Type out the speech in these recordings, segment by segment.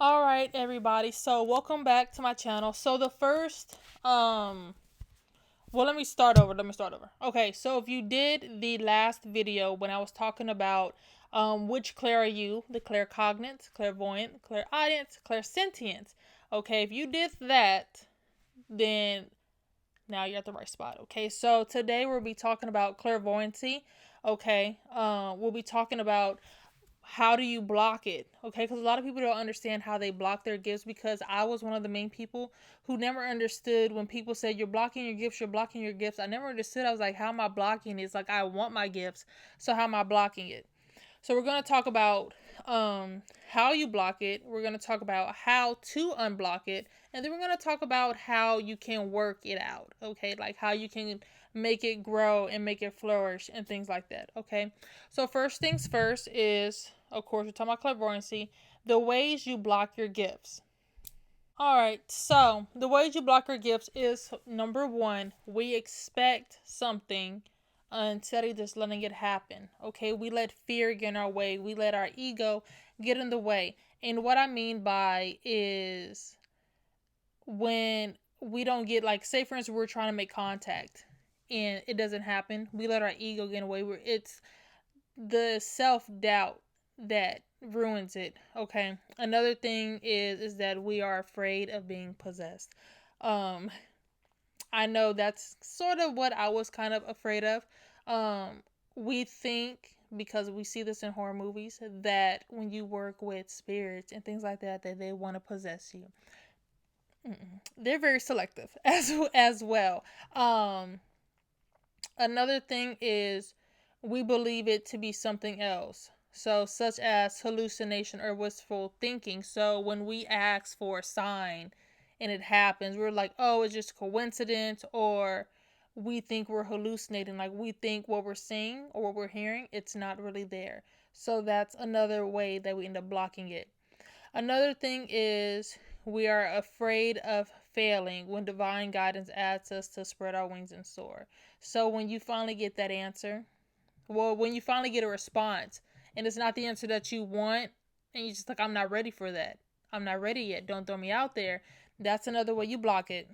All right, everybody. So, welcome back to my channel. So, the first well, let me start over. Okay, so if you did the last video when I was talking about which clair are you, the claircognate, clairvoyant, clairaudient, clairsentient. Okay, if you did that, then now you're at the right spot. Okay, so today we'll be talking about clairvoyancy. Okay, we'll be talking about how do you block it, okay, because a lot of people don't understand how they block their gifts, because I was one of the main people who never understood when people said you're blocking your gifts, you're blocking your gifts. I never understood. I was like, how am I blocking it? It's like, I want my gifts, so how am I blocking it? So we're going to talk about how you block it. We're going to talk about how to unblock it, and then we're going to talk about how you can work it out, okay, like how you can make it grow and make it flourish and things like that. Okay, so first things first is, of course, we're talking about clairvoyancy, the ways you block your gifts. All right, so the ways you block your gifts is, number one, we expect something instead of just letting it happen. Okay, we let fear get in our way, we let our ego get in the way. And what I mean by is when we don't get, like, say for instance, we're trying to make contact and it doesn't happen, we let our ego get away. Where it's the self-doubt that ruins it. Okay, another thing is that we are afraid of being possessed. um I know that's sort of what I was kind of afraid of. We think, because we see this in horror movies, that when you work with spirits and things like that, that they want to possess you. They're very selective as well. Another thing is we believe it to be something else. So, such as hallucination or wistful thinking. So, when we ask for a sign and it happens, we're like, oh, it's just coincidence, or we think we're hallucinating. Like, we think what we're seeing or what we're hearing, it's not really there. So, that's another way that we end up blocking it. Another thing is we are afraid of failing when divine guidance asks us to spread our wings and soar. So when you finally get that answer, well, when you finally get a response and it's not the answer that you want, and you're just like, I'm not ready for that. I'm not ready yet. Don't throw me out there. That's another way you block it.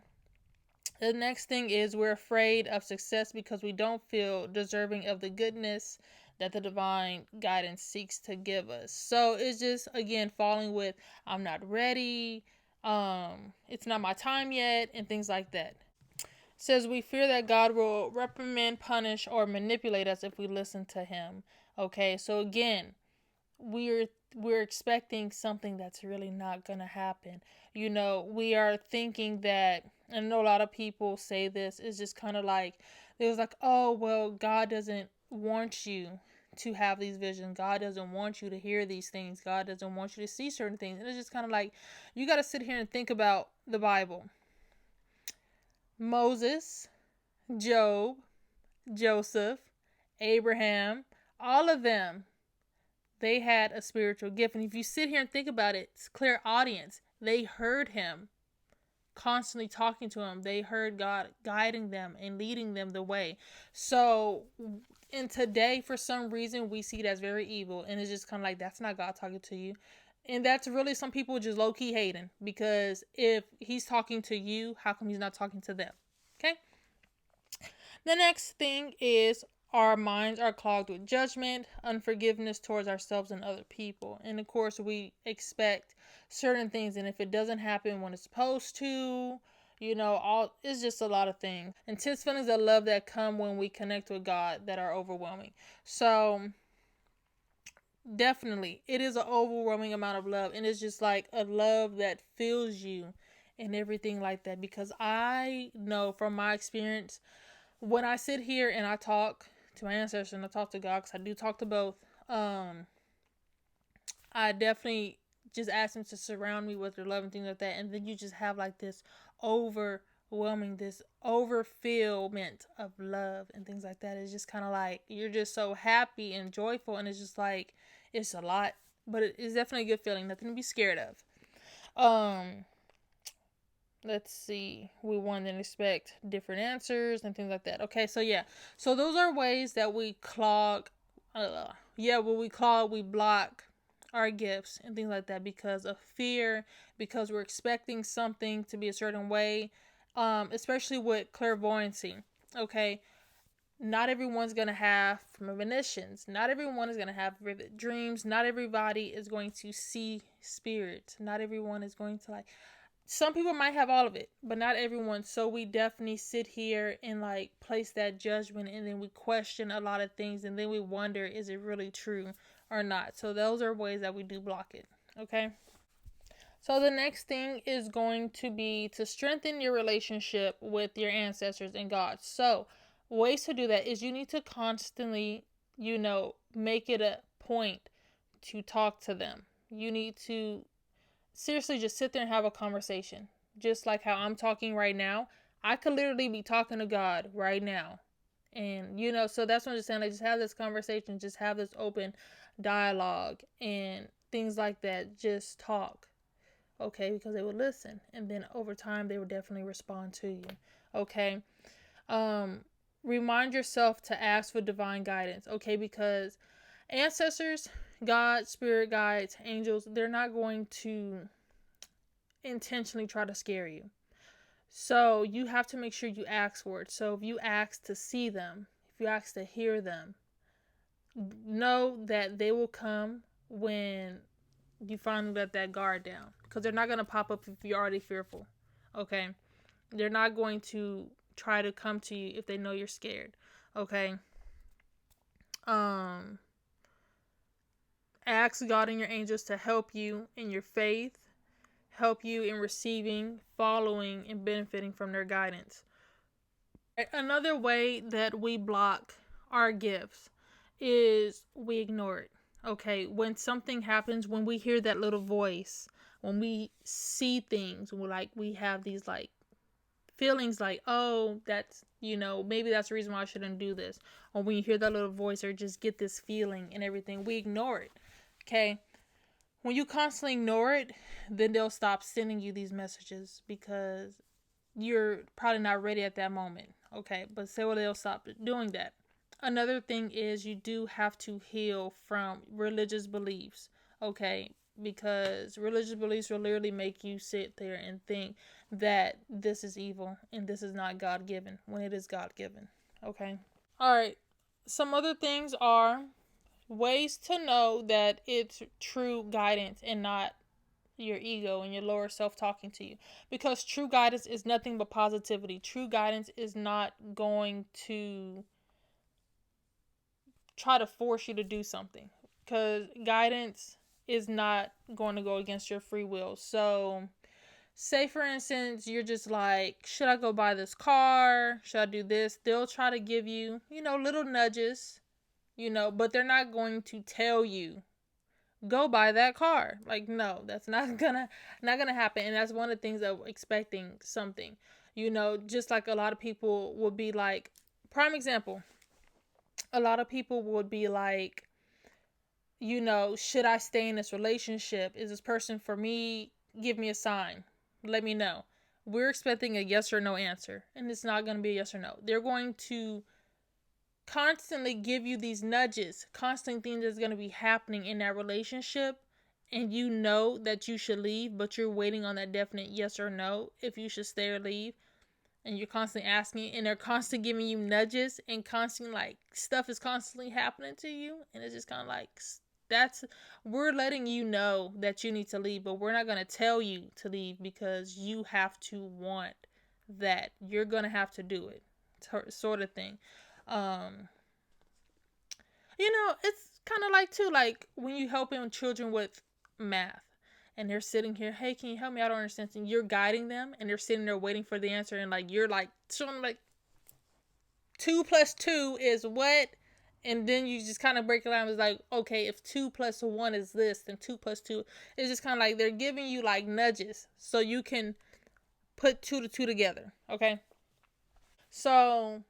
The next thing is we're afraid of success because we don't feel deserving of the goodness that the divine guidance seeks to give us. So it's just, again, falling with, I'm not ready, it's not my time yet, and things like that. It says we fear that God will reprimand, punish, or manipulate us if we listen to him. Okay, so again, we're expecting something that's really not gonna happen. We are thinking that, and I know a lot of people say this, is just kind of like, it was like, oh, well, God doesn't want you to have these visions. God doesn't want you to hear these things. God doesn't want you to see certain things. And it's just kind of like, you got to sit here and think about the Bible. Moses, Job, Joseph, Abraham, all of them, they had a spiritual gift. And if you sit here and think about it, it's clairaudience. They heard him constantly talking to him. They heard God guiding them and leading them the way. So, in today, for some reason, we see it as very evil. And it's just kind of like, that's not God talking to you. And that's really some people just low key hating, because if he's talking to you, how come he's not talking to them? Okay. The next thing is our minds are clogged with judgment, unforgiveness towards ourselves and other people. And of course, we expect certain things, and if it doesn't happen when it's supposed to, all it's just a lot of things. Intense feelings of love that come when we connect with God that are overwhelming. So, definitely, it is an overwhelming amount of love, and it's just like a love that fills you and everything like that. Because I know from my experience, when I sit here and I talk to my ancestors and I talk to God, because I do talk to both, I definitely just ask them to surround me with their love and things like that. And then you just have like this overwhelming, this overfillment of love and things like that. It's just kind of like you're just so happy and joyful, and it's just like, it's a lot, but it's definitely a good feeling, nothing to be scared of. Let's see, we want to expect different answers and things like that. Okay, so yeah, so those are ways that we clog, we block our gifts and things like that because of fear, because we're expecting something to be a certain way, especially with clairvoyancy. Okay, not everyone's going to have premonitions. Not everyone is going to have vivid dreams. Not everybody is going to see spirits. Not everyone is going to like. Some people might have all of it, but not everyone. So we definitely sit here and like place that judgment, and then we question a lot of things, and then we wonder, is it really true or not? So those are ways that we do block it. Okay. So the next thing is going to be to strengthen your relationship with your ancestors and God. So ways to do that is you need to constantly, make it a point to talk to them. You need to seriously just sit there and have a conversation. Just like how I'm talking right now. I could literally be talking to God right now. And so that's what I'm just saying. Like, just have this conversation, just have this open dialogue and things like that. Just talk. Okay, because they would listen. And then over time they would definitely respond to you. Okay. Um Remind yourself to ask for divine guidance. Okay, because ancestors, God, spirit guides, angels, they're not going to intentionally try to scare you. So you have to make sure you ask for it. So if you ask to see them, if you ask to hear them, know that they will come when you finally let that guard down. Because they're not going to pop up if you're already fearful. Okay? They're not going to try to come to you if they know you're scared. Okay? Um, Ask God and your angels to help you in your faith, help you in receiving, following, and benefiting from their guidance. Another way that we block our gifts is we ignore it. Okay, when something happens, when we hear that little voice, when we see things, we have these like feelings like, oh, that's, maybe that's the reason why I shouldn't do this. Or when you hear that little voice or just get this feeling and everything, we ignore it. Okay, when you constantly ignore it, then they'll stop sending you these messages because you're probably not ready at that moment. Okay, but say well, they'll stop doing that. Another thing is you do have to heal from religious beliefs. Okay, because religious beliefs will literally make you sit there and think that this is evil and this is not God given when it is God given. Okay. All right. Some other things are ways to know that it's true guidance and not your ego and your lower self talking to you, because true guidance is nothing but positivity. True guidance is not going to try to force you to do something, because guidance is not going to go against your free will. So say for instance you're just like, should I go buy this car, should I do this, they'll try to give you little nudges, but they're not going to tell you go buy that car. Like, no, that's not gonna happen. And that's one of the things of expecting something. Just like a lot of people would be like, prime example, a lot of people would be like, should I stay in this relationship? Is this person for me? Give me a sign. Let me know. We're expecting a yes or no answer, and it's not going to be a yes or no. They're going to constantly give you these nudges, constant things that's going to be happening in that relationship, and you know that you should leave, but you're waiting on that definite yes or no if you should stay or leave. And you're constantly asking, and they're constantly giving you nudges, and constantly like stuff is constantly happening to you, and it's just kind of like, we're letting you know that you need to leave, but we're not going to tell you to leave because you have to want that. You're going to have to do it, sort of thing. um it's kind of like too, like when you helping children with math, and they're sitting here, hey, can you help me, I don't understand, and you're guiding them, and they're sitting there waiting for the answer, and like you're like showing them like 2 plus 2 is what, and then you just kind of break it down. It's like, okay, if 2 plus 1 is this, then 2 plus 2 is just kind of like they're giving you like nudges so you can put 2 to 2 together. Okay, so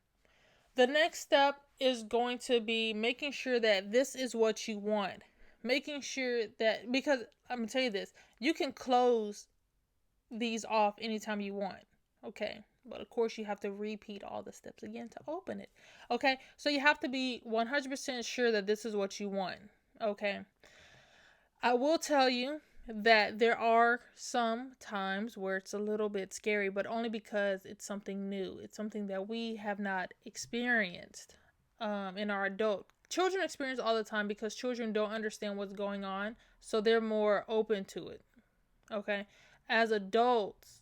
the next step is going to be making sure that this is what you want. Making sure that, because I'm going to tell you this, you can close these off anytime you want. Okay. But of course, you have to repeat all the steps again to open it. Okay. So you have to be 100% sure that this is what you want. Okay. I will tell you that there are some times where it's a little bit scary, but only because it's something new. It's something that we have not experienced in our adult. Children experience all the time because children don't understand what's going on, so they're more open to it. Okay? As adults,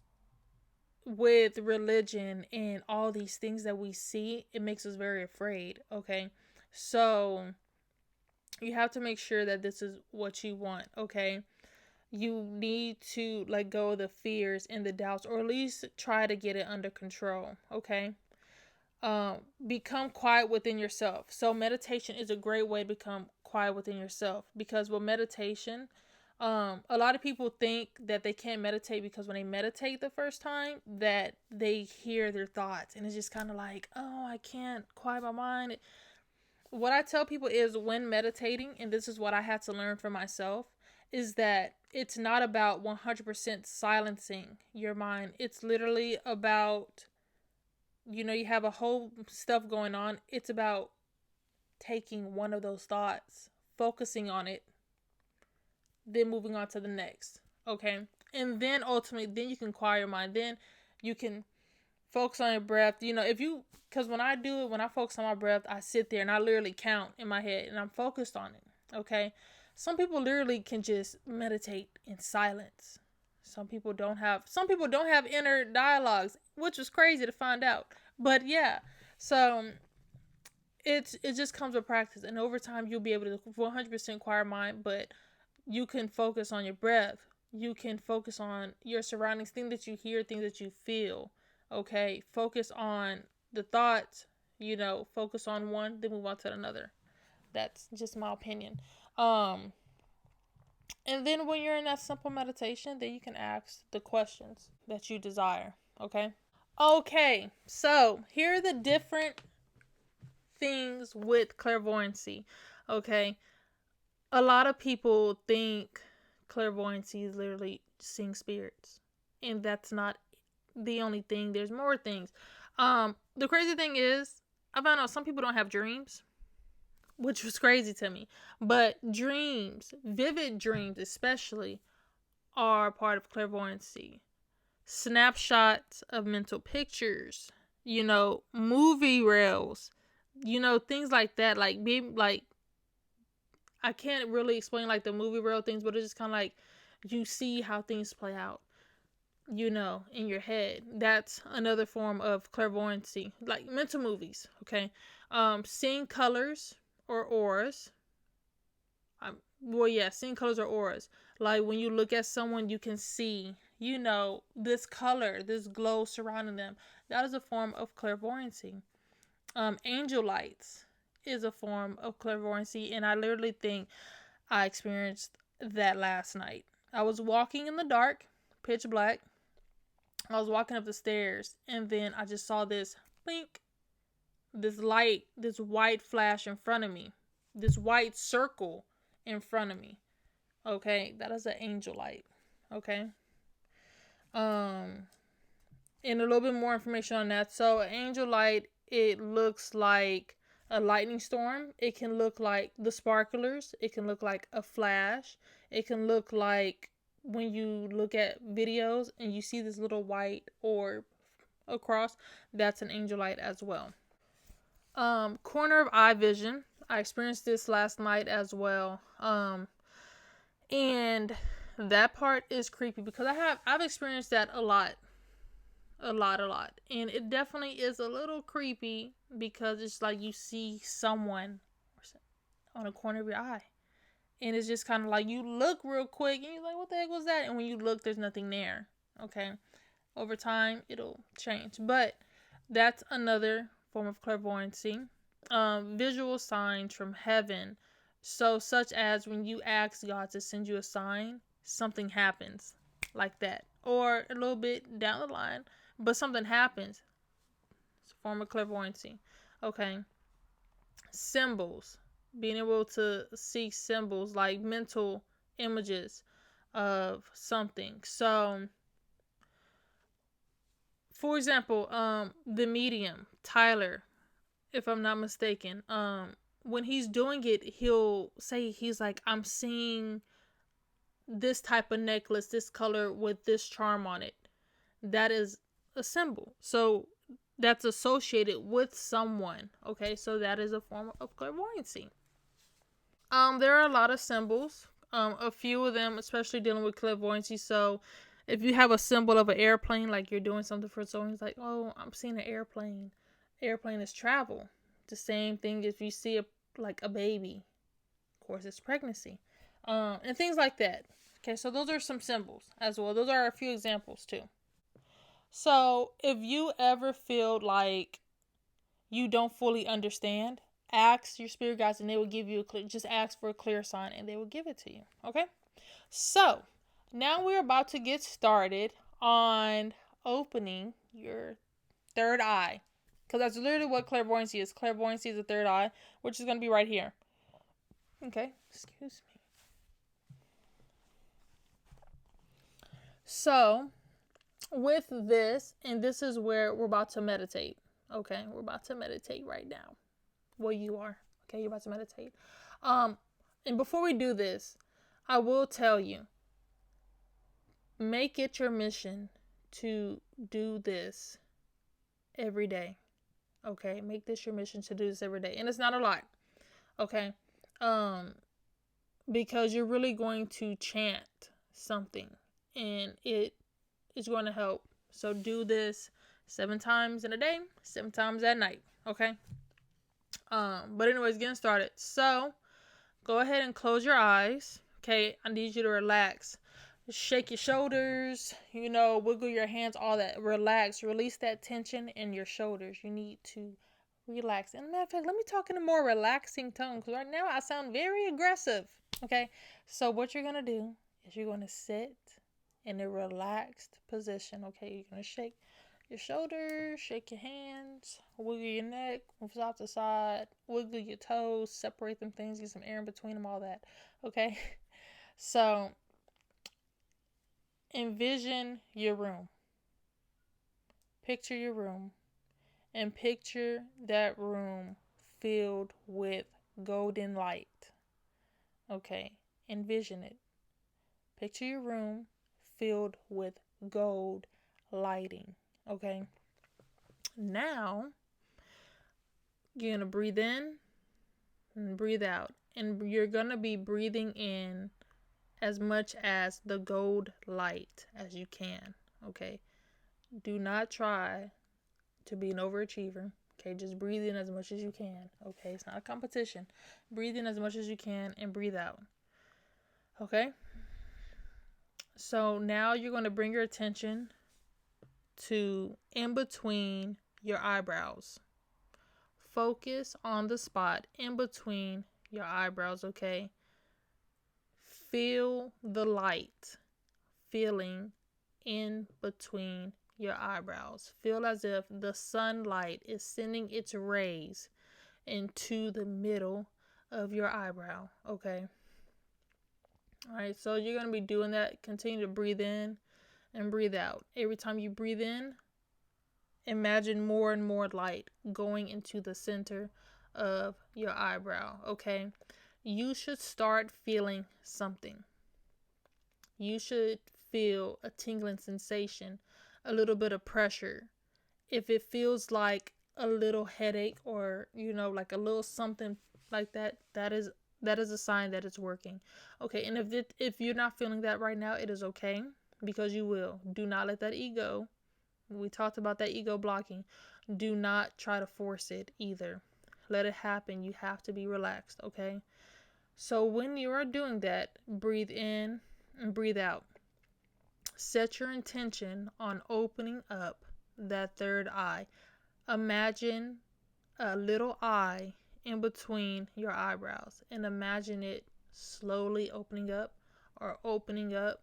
with religion and all these things that we see, it makes us very afraid. Okay? So you have to make sure that this is what you want. Okay? You need to let go of the fears and the doubts, or at least try to get it under control. Okay. Become quiet within yourself. So meditation is a great way to become quiet within yourself, because with meditation, a lot of people think that they can't meditate because when they meditate the first time, that they hear their thoughts, and it's just kind of like, oh, I can't quiet my mind. What I tell people is, when meditating, and this is what I had to learn for myself, is that it's not about 100% silencing your mind. It's literally about, you have a whole stuff going on. It's about taking one of those thoughts, focusing on it, then moving on to the next. Okay? And then ultimately, then you can quiet your mind. Then you can focus on your breath. Because when I do it, when I focus on my breath, I sit there and I literally count in my head and I'm focused on it. Okay? Some people literally can just meditate in silence. Some people don't have inner dialogues, which was crazy to find out. But yeah, so it just comes with practice, and over time you'll be able to 100% quiet mind. But you can focus on your breath. You can focus on your surroundings, things that you hear, things that you feel. Okay, focus on the thoughts. Focus on one, then move on to another. That's just my opinion. And then when you're in that simple meditation, then you can ask the questions that you desire. Okay. Okay. So here are the different things with clairvoyancy. Okay. A lot of people think clairvoyancy is literally seeing spirits, and that's not the only thing. There's more things. The crazy thing is, I found out some people don't have dreams, which was crazy to me. But dreams, vivid dreams especially, are part of clairvoyancy. Snapshots of mental pictures, movie reels, things like that. Like I can't really explain like the movie reel things, but it's just kind of like you see how things play out, in your head. That's another form of clairvoyancy, like mental movies. Okay. Seeing colors or auras. Seeing colors or auras. Like when you look at someone, you can see, this color, this glow surrounding them. That is a form of clairvoyancy. Angel lights is a form of clairvoyancy, and I literally think I experienced that last night. I was walking in the dark, pitch black. I was walking up the stairs, and then I just saw this blink, this light, this white flash in front of me, this white circle in front of me. Okay, that is an angel light. Okay. And a little bit more information on that. So, an angel light, it looks like a lightning storm. It can look like the sparklers. It can look like a flash. It can look like when you look at videos and you see this little white orb across. That's an angel light as well. Corner of eye vision. I experienced this last night as well. And that part is creepy because I've experienced that a lot. And it definitely is a little creepy because it's like you see someone on the corner of your eye. And it's just kind of like you look real quick and you're like, what the heck was that? And when you look, there's nothing there. Okay. Over time, it'll change. But that's another form of clairvoyancy. Visual signs from heaven. So, such as when you ask God to send you a sign, something happens like that. Or a little bit down the line, but something happens. It's a form of clairvoyancy. Okay. Symbols. Being able to see symbols, like mental images of something. So, for example, the medium, Tyler, if I'm not mistaken, when he's doing it, he'll say, he's like, I'm seeing this type of necklace, this color with this charm on it. That is a symbol. So that's associated with someone. Okay, so that is a form of clairvoyancy. There are a lot of symbols. A few of them, especially dealing with clairvoyancy. So if you have a symbol of an airplane, like you're doing something for someone, it's like, oh, I'm seeing an airplane. Airplane is travel. The same thing if you see like a baby. Of course, it's pregnancy. And things like that. Okay, so those are some symbols as well. Those are a few examples too. So if you ever feel like you don't fully understand, ask your spirit guides and they will give you a clear, just ask for a clear sign and they will give it to you. Okay? So now we're about to get started on opening your third eye. Because that's literally what clairvoyancy is. Clairvoyancy is the third eye, which is going to be right here. Okay? Excuse me. So, with this, and this is where we're about to meditate. Okay? We're about to meditate right now. Well, you are. Okay? You're about to meditate. And before we do this, I will tell you, make it your mission to do this every day. Okay? Make this your mission to do this every day. And it's not a lot. Okay? Because you're really going to chant something and it is going to help. So do this 7 times in a day, 7 times at night. Okay? But anyways, getting started. So go ahead and close your eyes. Okay? I need you to relax. Shake your shoulders, wiggle your hands, all that. Relax. Release that tension in your shoulders. You need to relax. And matter of fact, let me talk in a more relaxing tone because right now I sound very aggressive. Okay? So what you're going to do is you're going to sit in a relaxed position. Okay? You're going to shake your shoulders, shake your hands, wiggle your neck from side to side, wiggle your toes, separate them things, get some air in between them, all that. Okay? So envision your room. Picture your room. And picture that room filled with golden light. Okay, envision it. Picture your room filled with gold lighting. Okay, now you're going to breathe in and breathe out. And you're going to be breathing in as much as the gold light as you can. Okay, do not try to be an overachiever. Okay, just breathe in as much as you can. Okay, it's not a competition. Breathe in as much as you can and breathe out. Okay, so now you're going to bring your attention to in between your eyebrows. Focus on the spot in between your eyebrows. Okay, feel the light feeling in between your eyebrows. Feel as if the sunlight is sending its rays into the middle of your eyebrow. Okay. All right. So you're going to be doing that. Continue to breathe in and breathe out. Every time you breathe in, imagine more and more light going into the center of your eyebrow. Okay. You should start feeling something. You should feel a tingling sensation, a little bit of pressure. If it feels like a little headache or like a little something like that, that is a sign that it's working. Okay, and if you're not feeling that right now, it is okay because you will. Do not let that ego. We talked about that ego blocking. Do not try to force it either. Let it happen. You have to be relaxed, okay? So when you are doing that, breathe in and breathe out. Set your intention on opening up that third eye. Imagine a little eye in between your eyebrows and imagine it slowly opening up or opening up.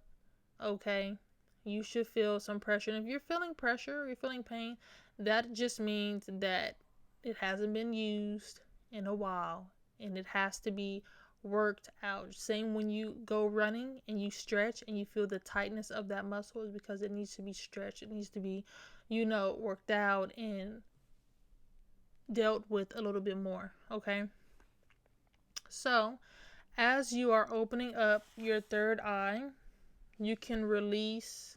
Okay, you should feel some pressure. And if you're feeling pressure or you're feeling pain, that just means that it hasn't been used in a while and it has to be worked out. Same when you go running and you stretch and you feel the tightness of that muscle is because it needs to be stretched. It needs to be, worked out and dealt with a little bit more. Okay. So As you are opening up your third eye, you can release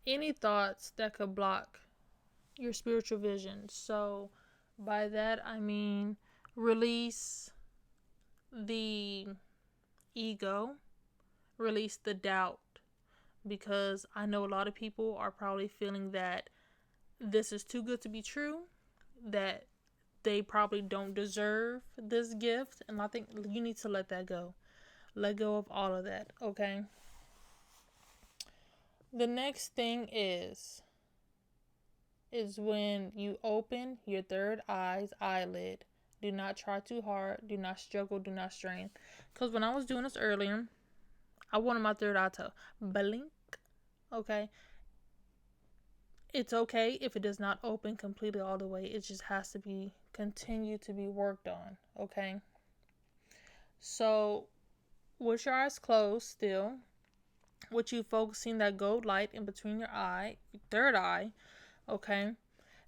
any thoughts that could block your spiritual vision. So, by that, I mean release the ego, release the doubt, because I know a lot of people are probably feeling that this is too good to be true, that they probably don't deserve this gift, and I think you need to let that go. Let go of all of that, okay? The next thing is when you open your third eye's eyelid. Do not try too hard. Do not struggle. Do not strain. Because when I was doing this earlier, I wanted my third eye to blink. Okay? It's okay if it does not open completely all the way. It just has to be continue to be worked on. Okay? So, with your eyes closed still, with you focusing that gold light in between your eye, your third eye, okay?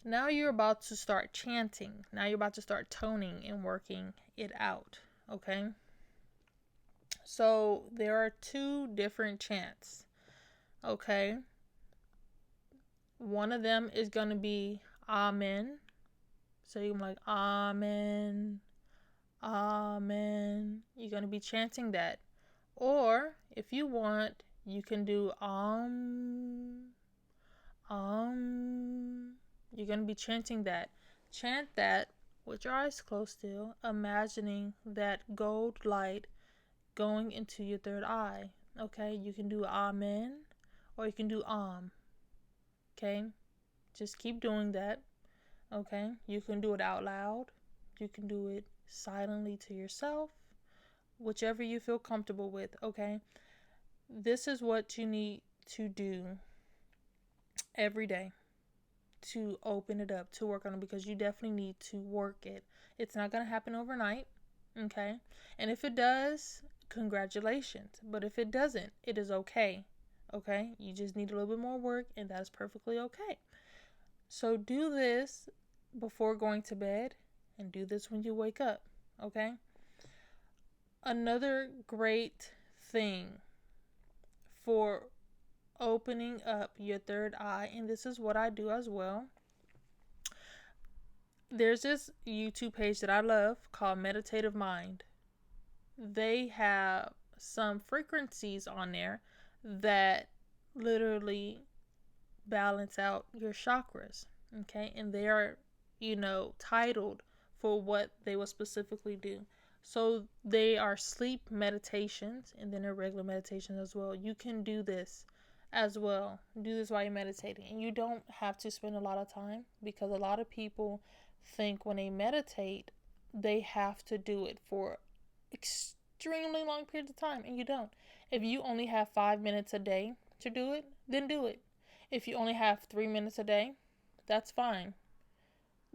Now you're about to start chanting. Now you're about to start toning and working it out, okay? So there are two different chants, okay? One of them is going to be Amen. So you're like, Amen, Amen. You're going to be chanting that. Or if you want, you can do You're going to be chanting that. Chant that with your eyes closed still, imagining that gold light going into your third eye. Okay, you can do Amen or you can do Okay, just keep doing that. Okay, you can do it out loud. You can do it silently to yourself, whichever you feel comfortable with. Okay, this is what you need to do every day to open it up, to work on it, because you definitely need to work it. It's not going to happen overnight, okay? And if it does, congratulations. But if it doesn't, it is okay, okay? You just need a little bit more work, and that's perfectly okay. So do this before going to bed, and do this when you wake up, okay? Another great thing for opening up your third eye, and this is what I do as well. There's this YouTube page that I love called Meditative Mind. They have some frequencies on there that literally balance out your chakras, okay? And they are, titled for what they will specifically do. So they are sleep meditations, and then they're regular meditations as well. You can do this as well. Do this while you're meditating. And you don't have to spend a lot of time, because a lot of people think when they meditate, they have to do it for extremely long periods of time, and you don't. If you only have 5 minutes a day to do it, then do it. If you only have 3 minutes a day, that's fine.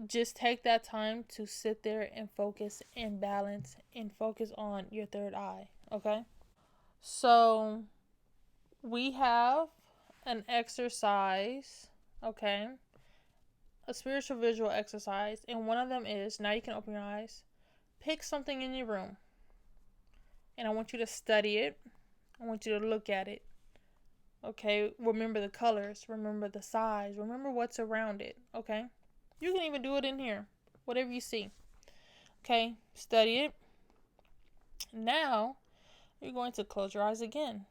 Just take that time to sit there and focus and balance and focus on your third eye, okay? So we have an exercise, okay? A spiritual visual exercise, and one of them is, now you can open your eyes, pick something in your room, and I want you to study it. I want you to look at it, okay? Remember the colors, remember the size, remember what's around it, okay? You can even do it in here, whatever you see, okay? Study it. Now you're going to close your eyes again,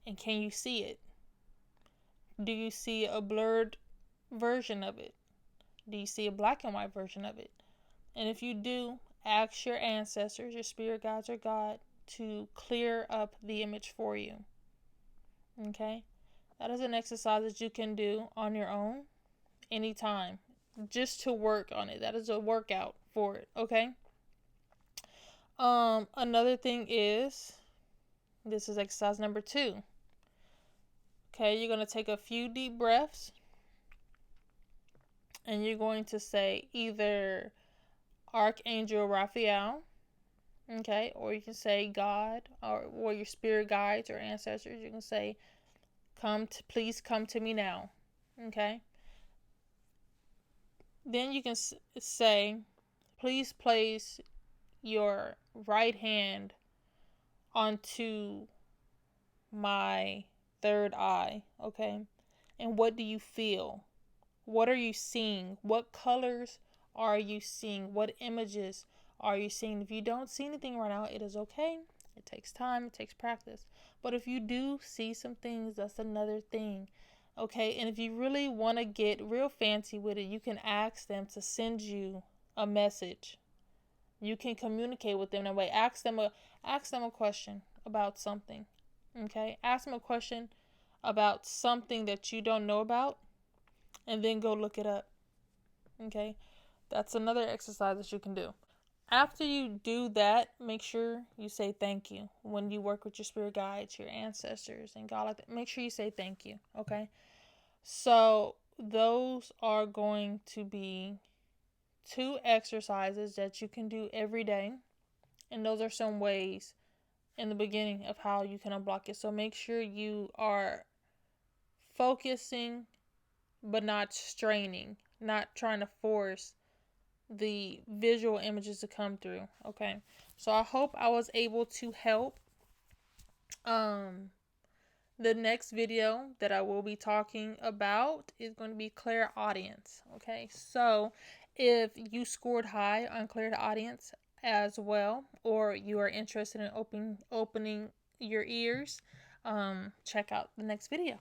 and can you see it? Do you see a blurred version of it? Do you see a black and white version of it? And if you do, ask your ancestors, your spirit guides, or God to clear up the image for you. Okay? That is an exercise that you can do on your own anytime, just to work on it. That is a workout for it. Okay? Another thing is, this is exercise number 2. Okay, you're going to take a few deep breaths, and you're going to say either Archangel Raphael, okay, or you can say God, or your spirit guides or ancestors. You can say, please come to me now, okay? Then you can say, please place your right hand onto my third eye, okay? And what do you feel? What are you seeing? What colors are you seeing? What images are you seeing? If you don't see anything right now, it is okay. It takes time, it takes practice. But if you do see some things, that's another thing. Okay, and if you really want to get real fancy with it, you can ask them to send you a message. You can communicate with them that way. Ask them a question about something. Okay? Ask them a question about something that you don't know about, and then go look it up. Okay? That's another exercise that you can do. After you do that, make sure you say thank you. When you work with your spirit guides, your ancestors, and God like that, make sure you say thank you. Okay? So those are going to be 2 exercises that you can do every day. And those are some ways in the beginning of how you can unblock it. So make sure you are focusing but not straining, not trying to force the visual images to come through. Okay. So I hope I was able to help. The next video that I will be talking about is going to be clairaudience. Okay. So if you scored high on clairaudience as well, or you are interested in opening your ears, check out the next video.